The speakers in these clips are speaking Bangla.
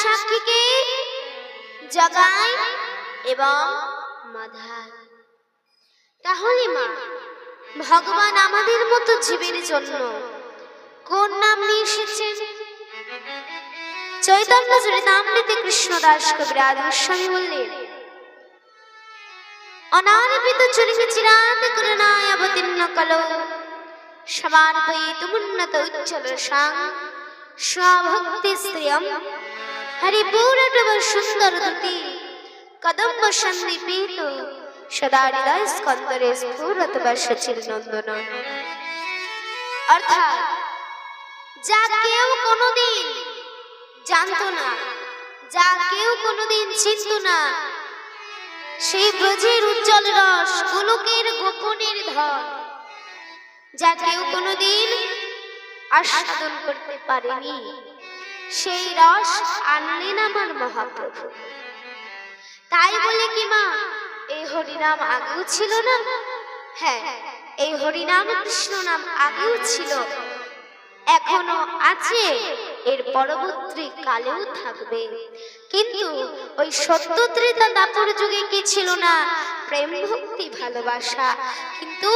সাক্ষীকে জগায় এবং মাধায়। তাহলে মা, ভগবান আমাদের মতো জীবের জন্য কোন নাম নিয়ে এসেছেন? চৈতন্য চরিতামৃতে কৃষ্ণদাস কবিরাজ গোস্বামী বললেন, অনারপিত চরিতে চিরাত করুণায় অবতীর্ণ কলো সমার্পয়িতুমুন্নত উজ্জ্বল সাং স্বভক্তি শ্রিয়ম হরিপুরটব সুন্দর দুতি কদম্ব সন্দীপিত সদা হৃদয় স্কন্দরে স্ফুরত বর্ষচির নন্দন। অর্থাৎ যা কেউ কোনোদিন জানতো না, যা কেউ কোনোদিন চিনত না, সেই ব্রজের উজ্জ্বল রস, গোলকের গোপনের ধন, যা কেউ কোনোদিন আস্বাদন করতে পারেনি, সেই রস আনলেন আমার মহাপ্রভু। তাই বলে কি মা, এই হরিনাম আগেও ছিল না? হ্যাঁ, এই হরিনাম কৃষ্ণ নাম আগেও ছিল, এখনো আছে, এর পরবর্তী কালেও থাকবে। কিন্তু ওই সত্য ত্রেতা দাপর যুগে কি ছিল না? প্রেম ভক্তি ভালোবাসা। কিন্তু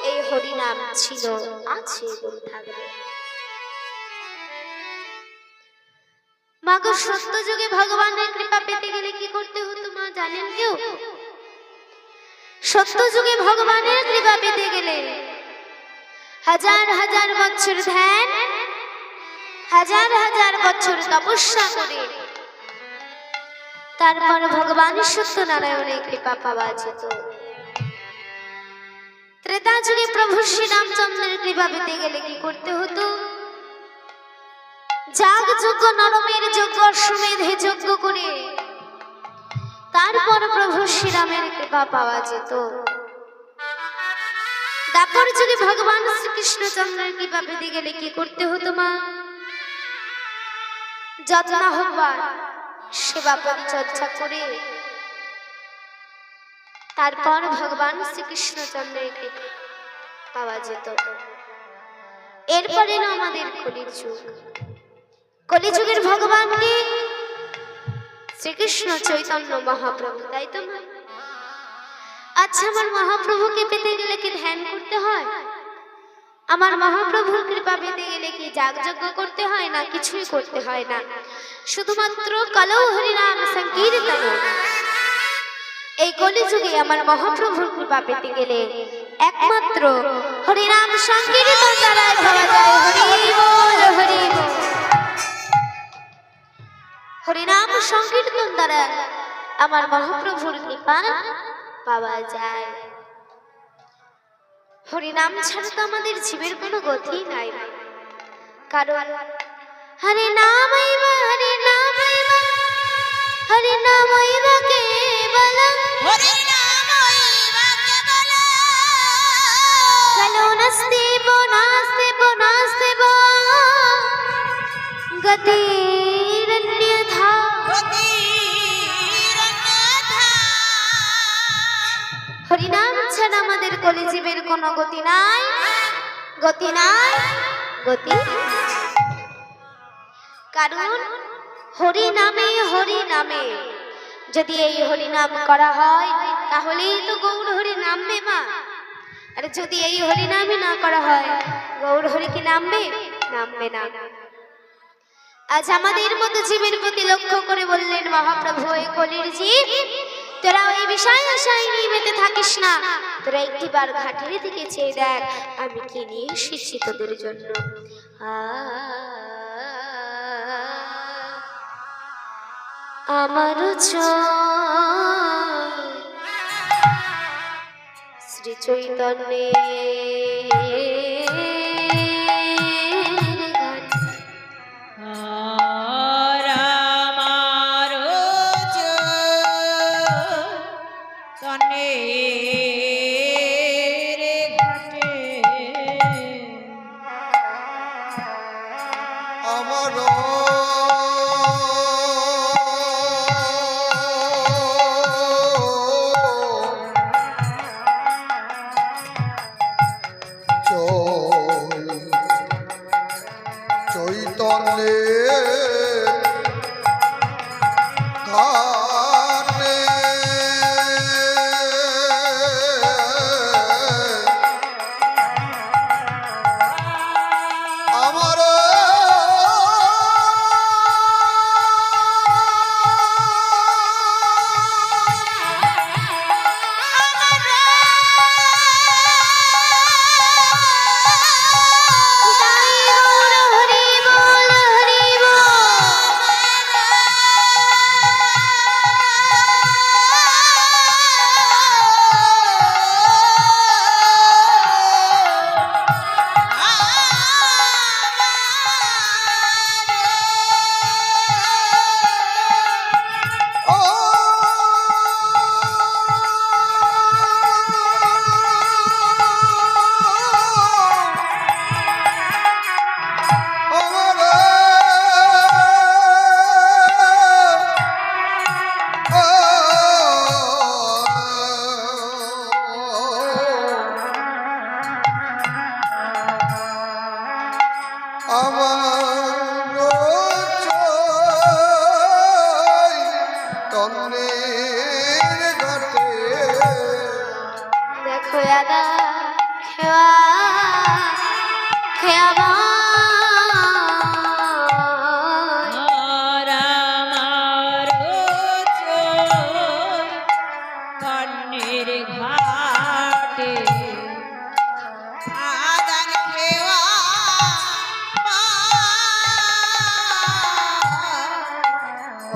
এই হরিনাম ছিল, আছে এবং থাকবে। মাগো, সত্য যুগে ভগবানের কৃপা পেতে গেলে কি করতে হতো মা, জানেন কেউ? সত্য যুগে ভগবানের কৃপা পেতে গেলে হাজার হাজার বছর ধ্যান, হাজার হাজার বছর তপস্যা করে তারপর ভগবান সত্যনারায়ণের কৃপা পাওয়া যেত। ত্রেতা যুগে প্রভু শ্রী রামচন্দ্রের কৃপা পেতে গেলে কি করতে হতো? যাগ যজ্ঞ, নরমের যজ্ঞ, অশ্বমেধে যজ্ঞ করে তারপর প্রভু শ্রীরামের কৃপা পাওয়া যেত। দাপর যুগে ভগবান শ্রীকৃষ্ণচন্দ্রের কৃপা পেতে গেলে কি করতে হতো মা? যত্ন আহ্বান, সেবা পরিচর্যা করে তারপর ভগবান শ্রীকৃষ্ণচন্দ্রের কৃপা পাওয়া যেত। এরপরে না আমাদের কলির যুগ। কলিযুগের ভগবানকে শ্রীকৃষ্ণ চৈতন্য মহাপ্রভু, তাই তো মা? আচ্ছা, আমার মহাপ্রভুকে পেতে গেলে কি ধ্যান করতে হয়? আমার মহাপ্রভুর কৃপা পেতে গেলে কি যাগযজ্ঞ করতে হয়? না, কিছুই করতে হয় না। শুধুমাত্র কলৌ হরিনাম সংকীর্তন। এই কলিযুগে আমার মহাপ্রভুর কৃপা পেতে গেলে একমাত্র হরিনাম সংকীর্তন দ্বারাই পাওয়া যায়। হরি বল, হরি বল। হরিনাম সংকীর্তন দ্বারা আমার মহাপ্রভুর কৃপা পাওয়া যায়। হরিনাম ছাড়া তো আমাদের জীবের কোনো গতি নাই। কারণ হরে নামাইবা, হরে নামাইবা, হরে নামাইবা কেবলম, হরে নামাইবা কেবলম, কালো নাস্তি বনাস্তি বনাস্তি ব গতিরন্যথা, গতিরন্যথা। হরিনাম ছাড়া আমাদের কলিজীবের কোনো গতি নাই, গতি নাই, গতি। কারণ হরি নামে, হরি নামে যদি এই হরিনাম করা হয় তাহলেই তো গৌর হরি নামবে মা। আর যদি এই হরিনামে না করা হয়, গৌর হরি কি নামবে? নামবে না। আজ আমাদের মতো জীবের প্রতি লক্ষ্য করে বললেন মহাপ্রভু, এই কলির জীব, তোরা ওই বিষয় আশায় নিয়ে মেতে থাকিস না, তোরা একটিবার ঘাটের দিকে চেয়ে দেখ, আমি কি নিয়ে এসেছি তোদের জন্য। আমার শ্রী চৈতন্যের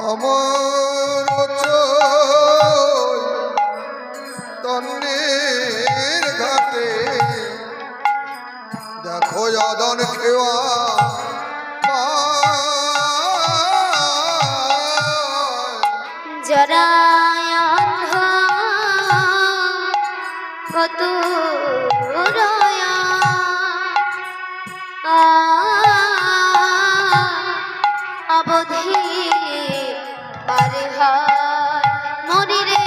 আমার তন্নের ঘাটে দেখো আদন খেওয়া যারা অন্ধ কত রয়া অবধি পারে হয় মরি রে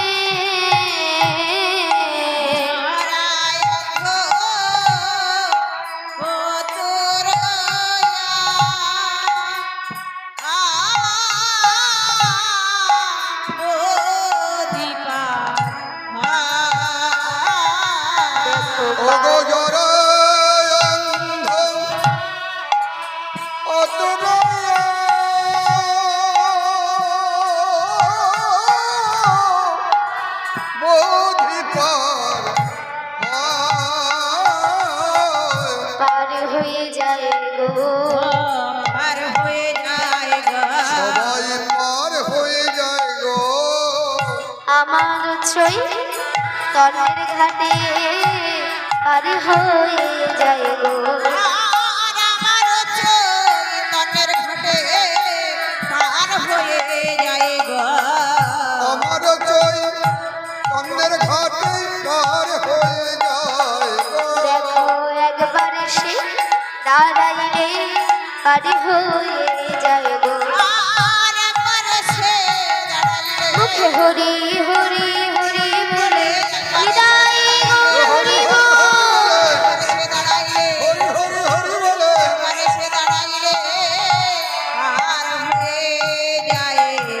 পার হয়ে যায় গো পার হয়ে যায় গো সবাই পার হয়ে যায় গো আমার ছই তনের ঘাটে পার হয়ে যায় গো আর আমার তনের ঘাটে পার হয়ে যায় গো আমার চই তন্নের ঘাটে পার হয়ে যায় গো দেখো একবার সে দাঁড়াইলে পার হয়ে যায় গো আর একবার সে দাঁড়ালে মুখে হরি হরি হরি বলে বিদায় গো হরি গো সে দাঁড়াইলে হরি হরি হরি বলে একবার সে দাঁড়াইলে পার হয়ে যায় গো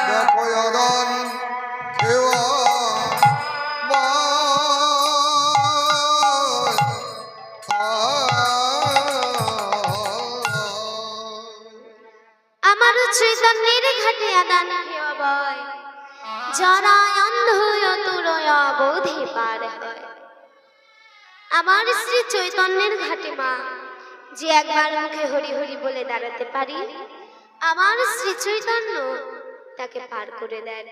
দেখো আদন খেওয়া আমার চৈতন্যের ঘাটে আদান খেয়া বয় যারা অন্ধ অতুরয়া বোধে পার হয় আমার শ্রী চৈতন্যের ঘাটে মা যে একবার মুখে হরি হরি বলে দাঁড়াতে পারি আমার শ্রী চৈতন্য তাকে পার করে দেন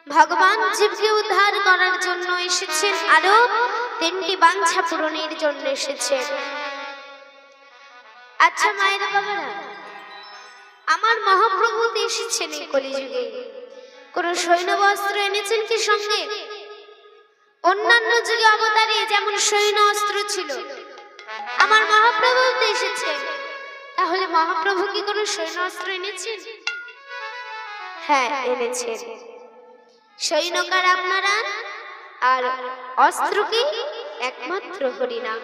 ভগবান জীবকে উদ্ধার করার জন্য এসেছেন আরো 3টি বাঞ্ছা পূরণের জন্য এসেছেন আচ্ছা মায়েরা বাবারা আমার মহাপ্রভু তো এসেছেন এই কলিযুগে কোন সৈন্য বস্ত্র এনেছেন কি সঙ্গে অন্যান্য যুগে অবতারে যেমন সৈন্য অস্ত্র ছিল আমার মহাপ্রভু তো এসেছেন তাহলে মহাপ্রভু কি কোনো সৈন্য অস্ত্র এনেছেন হ্যাঁ এনেছেন সৈন্যকার আপনারা আর অস্ত্র কি একমাত্র হরিনাম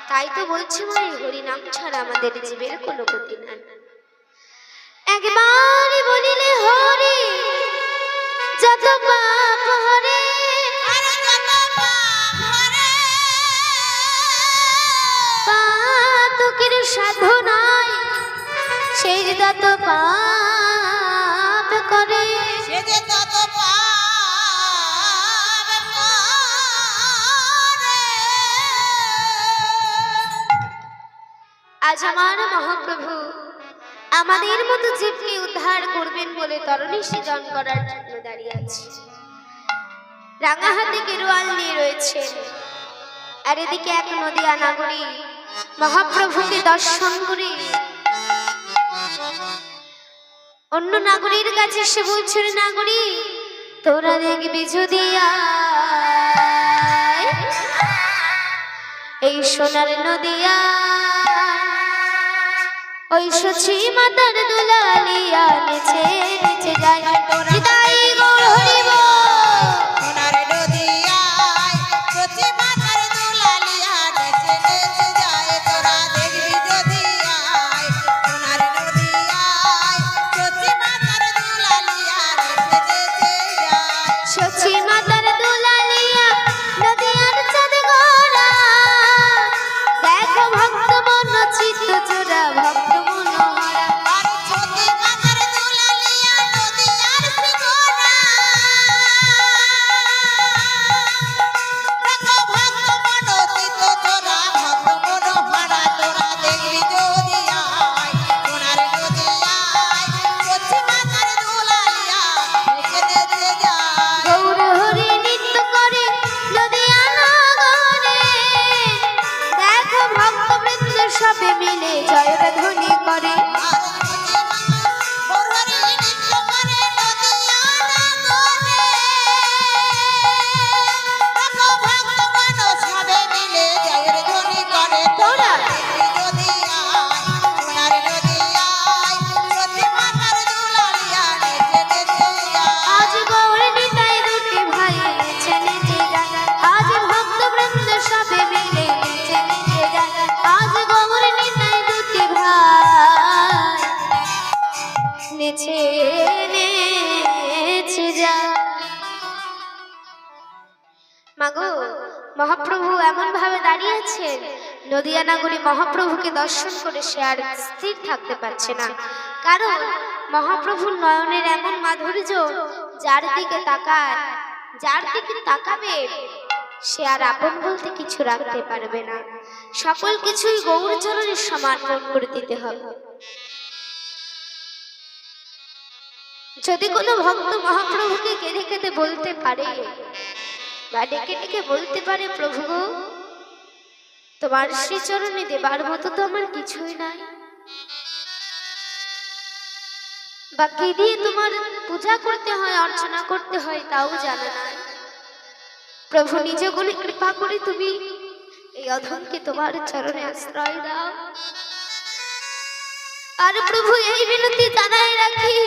তাই তো বলছি ভাই হরিনাম ছাড়া আমাদের জীবের কোনো গতি নাই একবার বলিলে হরি যত পাপ হরে আর যত পাপ হরে পাতকের সাধনায় সেই যে তত পাপ করে সে যে তত পাপ করে আজ আমার মহাপ্রভু আমাদের মতো জীবকে উদ্ধার করবেন বলে তরণী সৃজন করার জন্য দাঁড়িয়ে আছে রাঙা হাতে গেরুয়াল নিয়ে রয়েছে আর এদিকে এক নদিয়া নাগরী মহাপ্রভুকে দর্শন করে অন্য নাগরীর কাছে সে বলছে নাগরী তোরা দেখবি যদি আয়, এই সোনার নদিয়া ওই সচি মাতার দুলালিয়া নিচে নিচে যায় তোরা তাই গৌর হরিব সোনার নদিয়ায় সচি মাতার দুলালিয়া নেচে নেচে যায় তোরা দেখবি যদি আয় সোনার নদিয়ায় সচি মাতার দুলালিয়া নেচে নেচে যায় সচি মাতার দুলালিয়া নদিয়ার চাঁদ গোরা দেখো ভক্ত মন চিত্ত চোরা ভক্ত মনোহরা আর সচি মাতার দুলালিয়া নদিয়ার শ্রীগোরা মিলে জয়ের ধ্বনি করে। আর নদী মামার গৌরহরি নৃত্য করে নদিয়া নাগরে। দেখো ভক্তগণ সবে মিলে জয়ের ধ্বনি করে। তোরা দেখবি যদি আয় সোনার নদিয়ায়, সতী মাতার দুলালিয়া নেচে নেচে যায়। আজ গৌর নিতাই দুটি ভাই নেচে নেচে যায়। আজ ভক্ত বৃন্দ সবে মিলে নেচে নেচে যায়। আজ গৌর নিতাই দুটি ভাই নেচে নেচে যায়। মাগো, মহাপ্রভু এমন ভাবে দাঁড়িয়েছেন, নদিয়া নাগরী মহাপ্রভুকে দর্শন করে সে আর স্থির থাকতে পারছে না। কারণ মহাপ্রভুর নয়নের এমন মাধুর্য, যার দিকে তাকায়, যার দিকে তাকাবে সে আর আপন বলতে কিছু রাখতে পারবে না। সকল কিছুই গৌরচরণের সমর্পণ করে দিতে হবে। যদি কোনো ভক্ত মহাপ্রভুকে কেঁদে কেঁদে বলতে পারে বা ডেকে ডেকে বলতে পারে, প্রভু গো, তোমার শ্রীচরণে দেবার মতো তো আমার কিছুই নাই, বা কি দিয়ে তোমার পূজা করতে হয়, অর্চনা করতে হয় তাও জানা নাই, প্রভু নিজ গুণে কৃপা করে তুমি এই অধমকে তোমার চরণে আশ্রয় দাও। আর প্রভু এই বিনতি জানাই রাখি,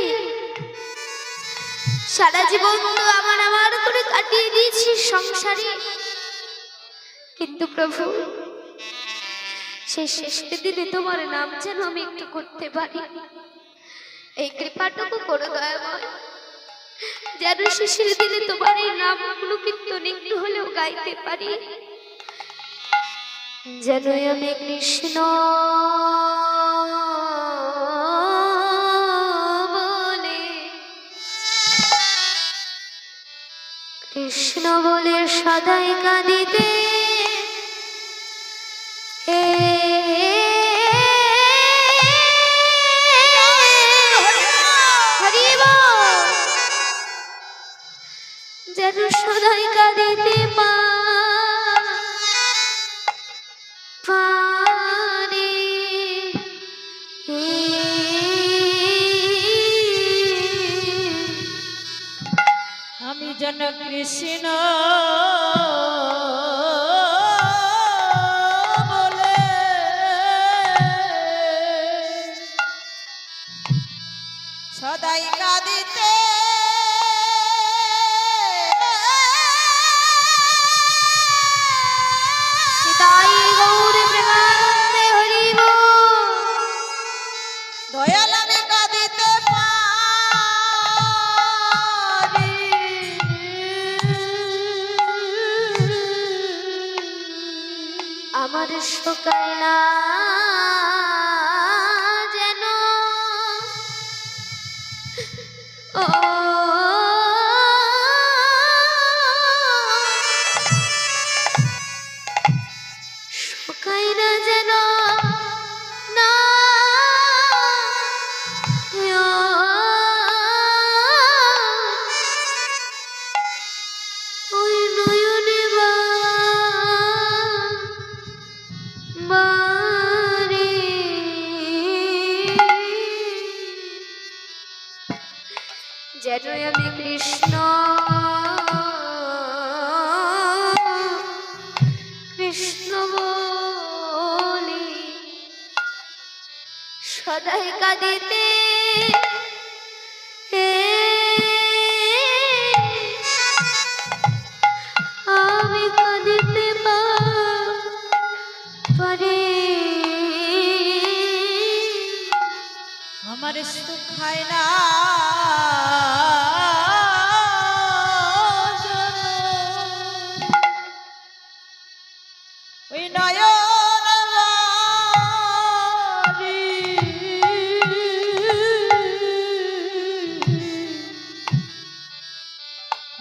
সারা জীবন তো আমার করে কাটিয়ে দিয়েছি সংসারে, কিন্তু প্রভু সেই শেষের দিনে তোমার নাম যেন আমি একটু করতে পারি, এই কৃপাটুকু করে দয়াময়। যেন শেষের দিনে তোমার এই নাম কীর্তন একটু হলেও গাইতে পারি, যেন আমি কৃষ্ণ বলে, কৃষ্ণ বলে সদাই কাঁদিতে যেন সদাই কাঁদিতে পারে। আমি যেন কৃষ্ণ বলে সদাই কাঁদিতে তাই গৌর প্রেমানন্দে হরি বল। দয়াল আমি কাঁদিতে পারি। আমার শোকায় না যেন ও শোকায় না যেন না ওই নয়নে বারে যেন আমি কৃষ্ণ কৃষ্ণ বলি সদাই কাঁদিতে আমি কাঁদিতে পারি। আমার সুখ হয় না ওই নয়ন বারি।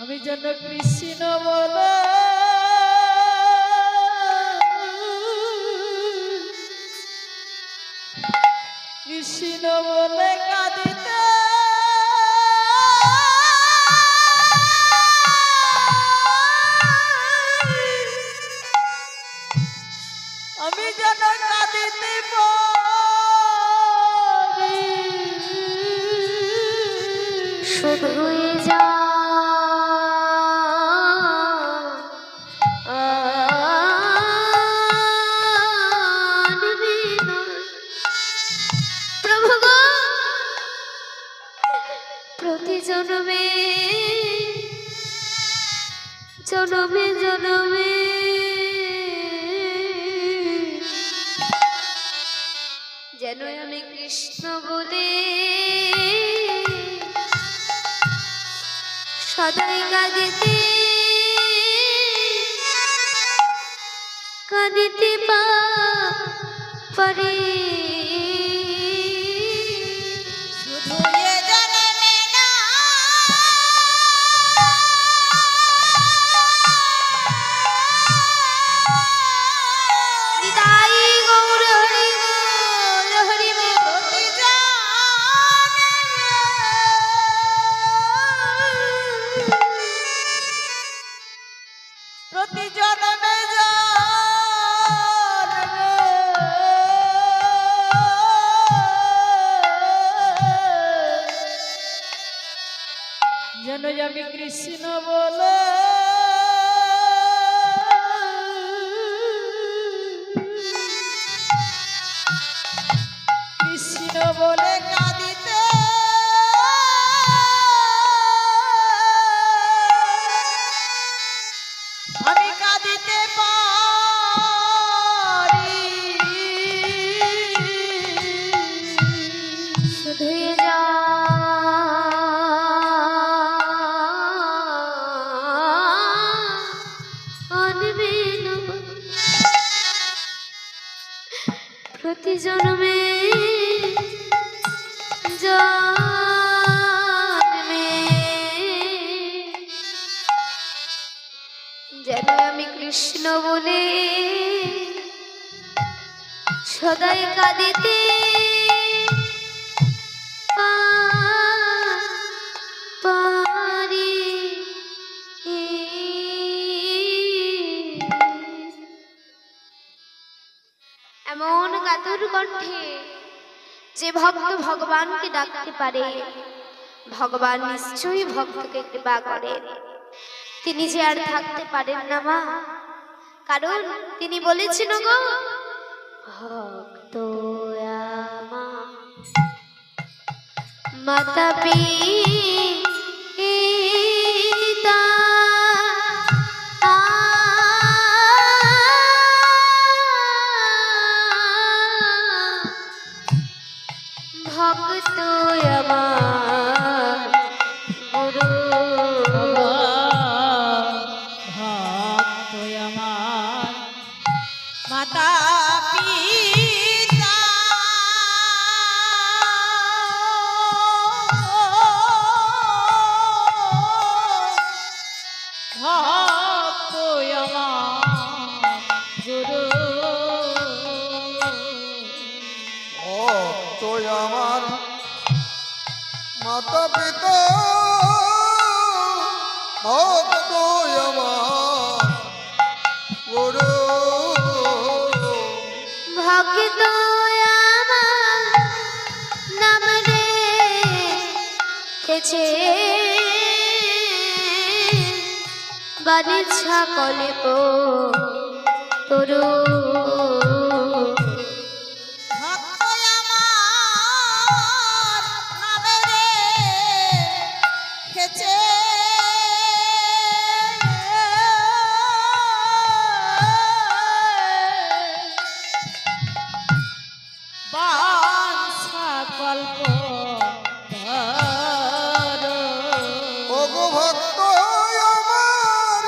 আমি যেন কৃষ্ণ বলে কৃষ্ণ বলে কাঁদিতে আমি যেন কাঁদিতে পারি। শুধুই যা প্রভু গো, প্রতি জন্মে জন্মে জন্মে যেন আমি কৃষ্ণ বলে সদাই কাঁদিতে কাঁদিতে পারি। শুধু এ জন্মে না নিতাই গৌর হরি বল হরি বল। প্রতি জন্মে যেন আমি কৃষ্ণ বলে কৃষ্ণ বলে কাঁদিতে আমি কাঁদিতে পারি। শুধুই যা প্রতি জন্মে জন্মে যেন আমি কৃষ্ণ বলে সদাই কাঁদিতে পারি। এমন কাতর কণ্ঠে যে ভক্ত ভগবানকে ডাকতে পারে, ভগবান নিশ্চয়ই ভক্তকে কৃপা করেন। তিনি যে আর থাকতে পারেন না মা, কারণ তিনি বলেছেন গো, ভক্ত আমার মাতা পিতা ভক্ত আমার গুরু। ভক্ত আমার মাতা পিতা ভক্ত আমার গুরু। ভক্ত আমার মাতা পিতা, ভক্ত আমার গুরু। ভক্ত আমার নাম রেখেছে বাণিজ্ছা কলেপ তরু। ভক্ত আমার নামে রেখেছে বাঞ্ছা কল্প ওগো ভক্ত আমার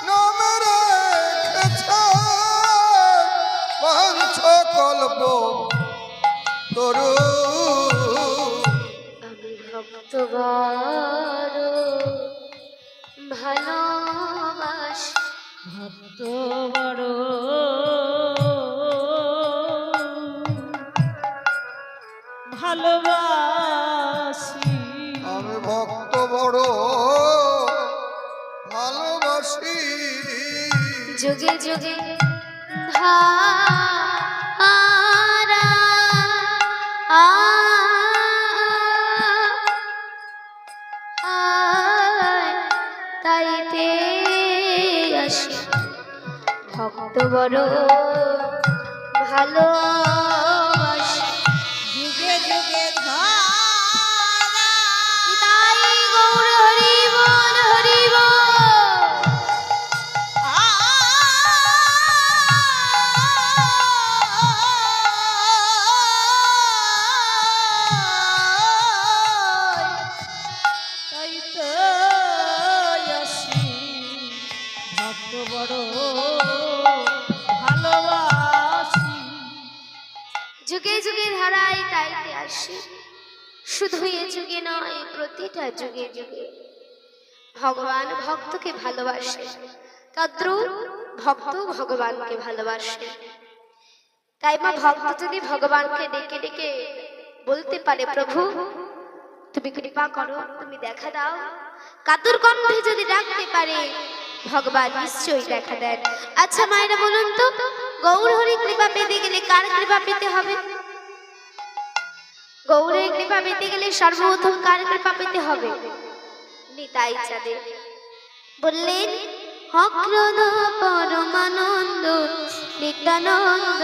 নামে রেখেছে পাঞ্চ কল্প তরু। আমি ভক্ত বড় ভালোবাসি, ভক্ত বড় ভালোবাসি। আমি ভক্ত বড় ভালোবাসি। যুগে যুগে ধারা বড় ভালোবাসি। যুগে যুগে ধরা নিতাই গৌর হরি বল হরি বল। তাই তো আসি ভক্ত বড় ভালোবাসি। যুগে যুগে ধারায় তাইতে আসি, শুধু এ যুগে নয় প্রতিটা যুগে যুগে ভগবান ভক্তকে ভালোবাসে, তদ্রূপ ভক্ত ভগবানকে ভালোবাসে। তাই মা ভক্ত যদি ভগবানকে ডেকে ডেকে বলতে পারে, প্রভু তুমি কৃপা করো, তুমি দেখা দাও, কাতর কণ্ঠে যদি ডাকতে পারে, ভগবান নিশ্চয়ই দেখা দেন। আচ্ছা মায়েরা বলুন তো, গৌর হরি কৃপা পেতে গেলে কার কৃপা পেতে হবে? গৌরের কৃপা পেতে গেলে সর্বপ্রথম কার কৃপা পেতে হবে? নিতাই চাঁদের। বললেন, হক্রদ পরমানন্দ নিত্যানন্দ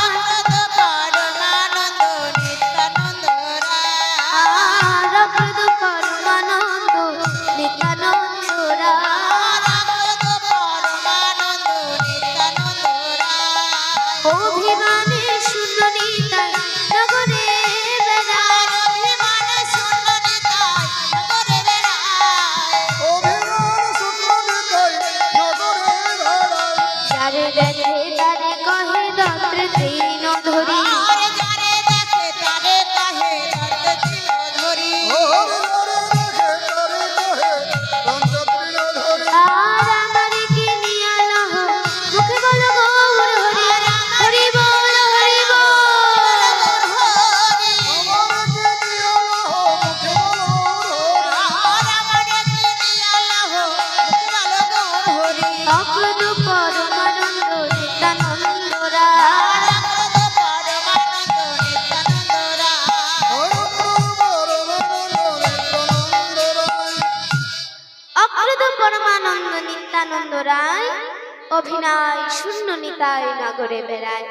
আনন্দ পরমানন্দ নিত্যানন্দ রায়। হক্রদ পরমানন্দ নিত্যানন্দ আনন্দ পরমানন্দ নিত্যানন্দ রায়। অভিমানে শূন্য নিতাই নগরে বেড়ায়। অভিমানে শূন্য নিতাই নগরে বেড়ায়। অভিমান সূত্র নিতাই নগরে বেড়ায়। যারে দেখে তারে কহে দত্র তৃণ ধরি। আর যারে দেখে তারে কহে দত্ত তৃণ ধরি। ওরে ওরে দেখে তারে কহে দন্ততৃণ ধরি। আর আমারে কি নিয়া লহ মুখে বলো গৌর হরি হরি বল হরি বল। হরি আমার কি নিয়ম মুখে বলো হরি। আর আমারে কি নিয়া লহ মুখে বলো গৌর হরি। অক্রদ পরমানন্দ নিত্যানন্দ রায়। আনন্দ পরমানন্দ নিত্যানন্দ রায়। অক্রদ পরমানন্দ নিত্যানন্দ রায়, অভিনয় শূন্য নিতাই নগরে বেড়ায়।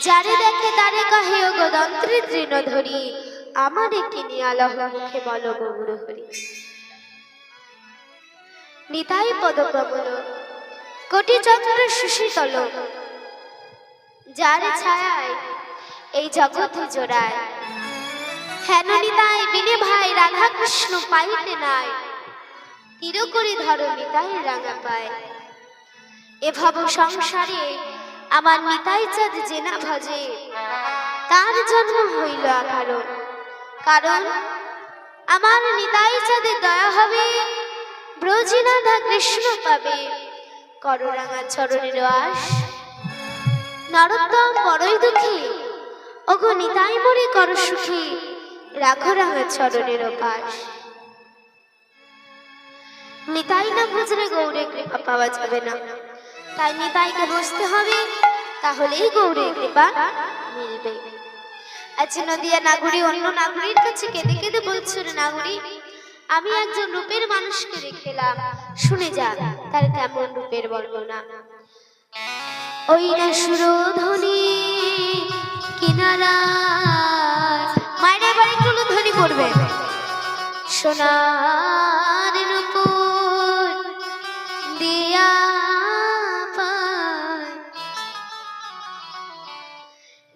যারে দেখে তারে কহে ও গো দন্ত্রী তৃণ ধরি, আমারে কি নিয়া লহ মুখে বলো গৌর হরি। নিতাই পদকমল কোটি চন্দ্র সুশীতল, যার ছায়ায় এই জগতে জোড়ায়। হেন নিতাই বিনে ভাই রাধা কৃষ্ণ পাইতে নাই, তীর করে ধরো নিতাই রাঙা পায়। এভাব সংসারে আমার নিতাই চাঁদ যে না ভজে, তার জন্ম হইল অকারণ। কারণ আমার নিতাই চাঁদের দয়া হবে, ব্রজে রাধা কৃষ্ণ পাবে, কররাঙা চরণের আশ। নরোত্তম বড়ই দুঃখী, ওগো নিতাই মরে কর সুখী, রাখো রাঙা চরণের পাশ। নিতাই না বুঝলে গৌরের কৃপা পাওয়া যাবে না, তাই নিতাইকে বসতে হবে, তাহলেই গৌরের কৃপা মিলবে। আচ্ছা নদিয়া নাগরী অন্য নাগরীর কাছে কেঁদে কেঁদে বলছো, রে নাগরী আমি একজন রূপের মানুষকে দেখলাম, শুনে যা তার কেমন রূপের বর্ণনা। ওই না সুরধ্বনি কিনারা, মায়ের এবার একটু ধ্বনি করবে। সোনার রূপুর দিয়া পায়,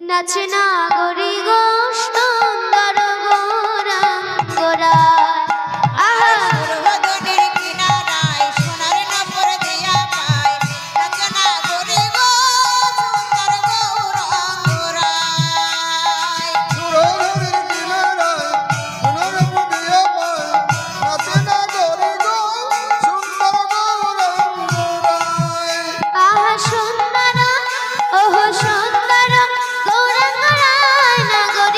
নাচে নাগরী গো সুন্দর গোরা। সুরধনির কিনারায় সোনার নপুর দিয়া পায়, রচনা করি গো সুন্দর গৌরাঙ্গ রায়। সুরধনির কিনারায় সোনার দিয়া পায়, নাচে না গরি গো সুন্দর গৌরাঙ্গ রায়। আহা সুন্দর ওহ সুন্দর গৌরাঙ্গ রায়, নাগর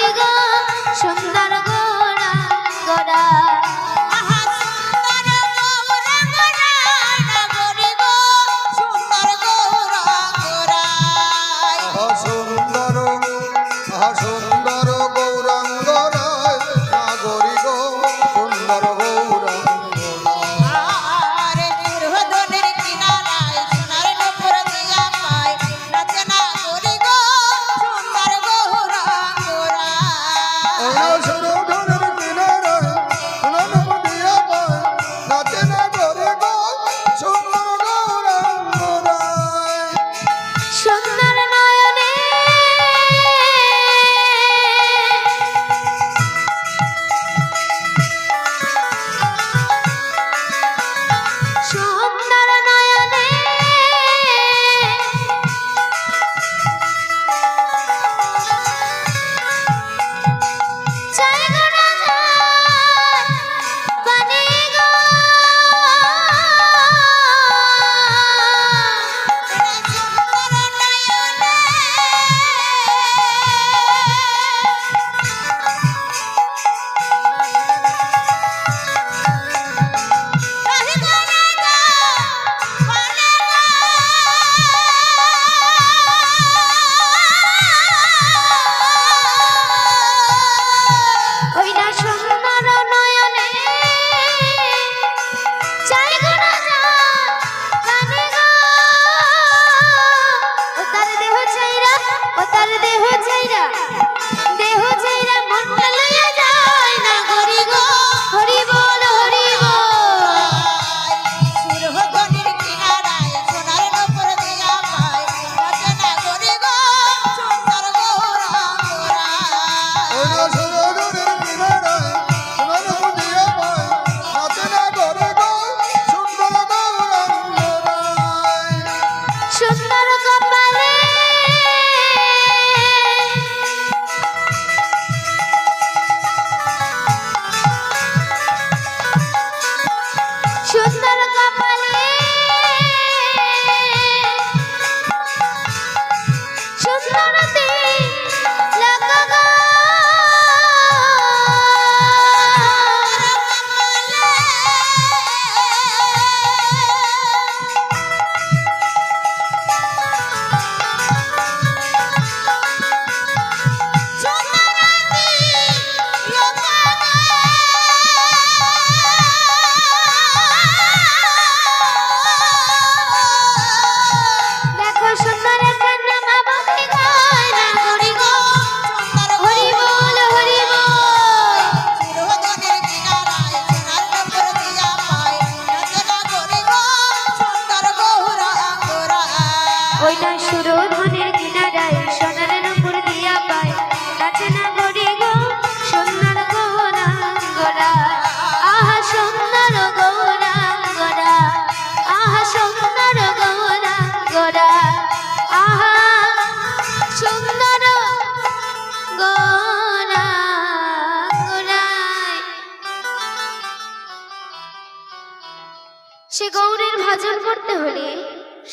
সে গৌরের ভজন করতে হলে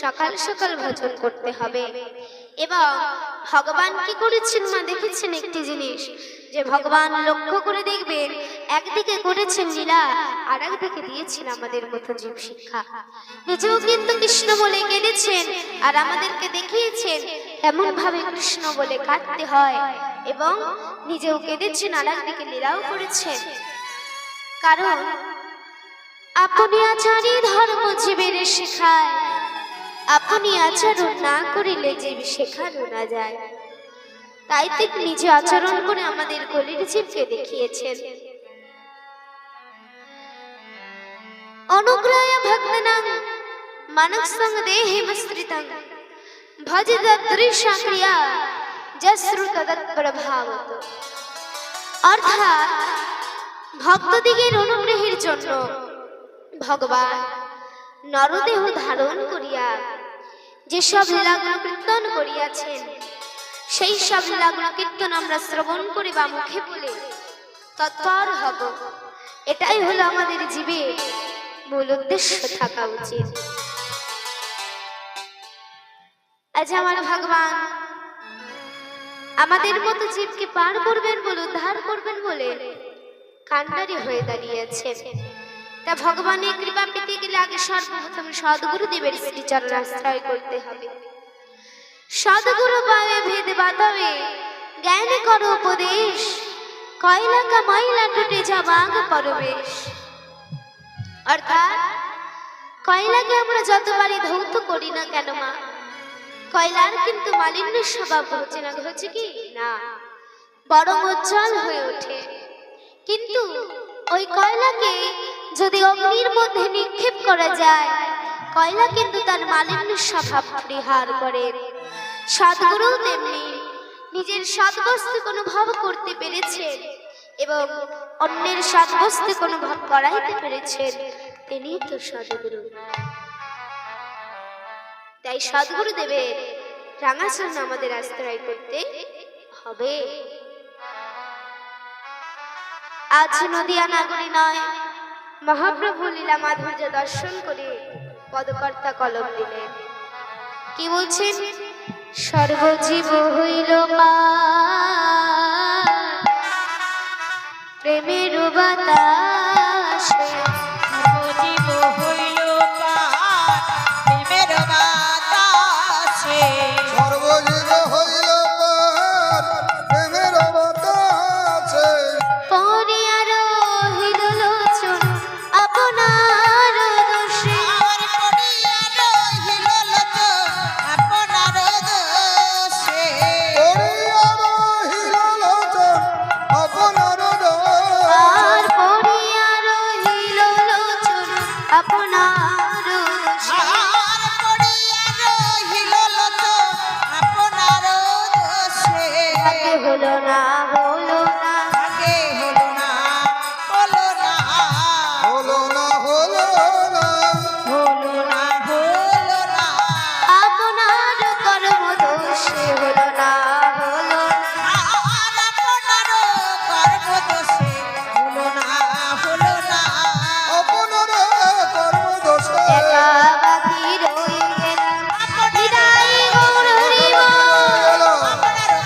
সকাল সকাল ভজন করতে হবে। এবং ভগবান কি করেছেন মা দেখেছেন একটি জিনিস, যে ভগবান লক্ষ্য করে দেখবেন একদিকে করেছেন লীলা আর একদিকে দিয়েছেন আমাদের মতো জীব শিক্ষা। নিজেও কিন্তু কৃষ্ণ বলে কেঁদেছেন আর আমাদেরকে দেখিয়েছেন এমন ভাবে কৃষ্ণ বলে কাঁদতে হয়, এবং নিজেও কেঁদেছেন আর একদিকে লীলাও করেছেন। কারণ আপনি আচারই ধর্ম জীবের শেখায়, আপনি আচরণ না করিলে জীব শেখানো না যায়। তাই তিনি নিজে আচরণ করে আমাদের কলির জীবকে দেখিয়েছেন। অনুগ্রহে ভক্তনাং মানসং দেহে মস্ত্রিতং ভজদৃশা ক্রিয়া যশ্রুত তৎপ্রভাবত। অর্থাৎ ভক্তদিগের অনুগ্রহের জন্য ভগবান নরদেহ ধারণ করিয়া যেসব লীলাগুলো কীর্তন করিয়াছেন, সেই সব লীলাগুলো কীর্তন আমরা শ্রবণ করে বা মুখে বলে তৎপর হব। এটাই হলো আমাদের জীবের মূল উদ্দেশ্য থাকা উচিত। আজ আমার ভগবান আমাদের মতো জীবকে পার করবেন বলে, উদ্ধার করবেন বলে কান্ডারি হয়ে দাঁড়িয়েছেন। তা ভগবানের কৃপা পেতে গেলে আগে সর্বপ্রথম সদ্গুরুদেবের শ্রীচরণ আশ্রয় করতে হবে। সদ্গুরু পাবে ভেদ বাতাবে জ্ঞান করো উপদেশ, কয়লাকা ময়লা টুটে যাবাগ পরবেশ। অর্থাৎ কয়লাকে আমরা যতবারই ধৌত করি না কেন মা, কয়লার কিন্তু মালিন্যের স্বভাব হচ্ছে না, হচ্ছে কি না, বরং উজ্জ্বল হয়ে ওঠে। কিন্তু ওই কয়লাকে যদি অগ্নির মধ্যে নিক্ষেপ করা যায়, কয়লা কিন্তু তার মালিন্যের স্বভাব পরিহার করে। সদ্গুরু তেমনি নিজের সদ্বস্তুকে অনুভব করতে পেরেছেন এবং অন্যের সদ্বস্তুকে অনুভব করাইতে পেরেছেন, তিনি তো সদ্গুরু। তাই সদ্গুরুদেবের রাঙাচরণ আমাদের আশ্রয় করতে হবে। আজ নদিয়া নাগরী নয়, মহাপ্রভু লীলা মাধুর্য দর্শন করে পদকর্তা কলম দিলেন। কি বলছেন? সর্বজীব হইল প্রেমের বাতাসে, সর্বজীব হইল প্রেমের বাতাসে, সর্বজীব হইল পার প্রেমের বাতাসে, পরিয়া রহিল লোচন আপনার দোষে, আর পড়িয়া রহিল লোচন আপনার দোষে, পড়িয়া রহিল লোচন আপনার দোষে, আর পরিয়া রহিল লোচন আপনার দোষে। আর পড়িয়া রহিল লোচন আপনার দোষে। হলো না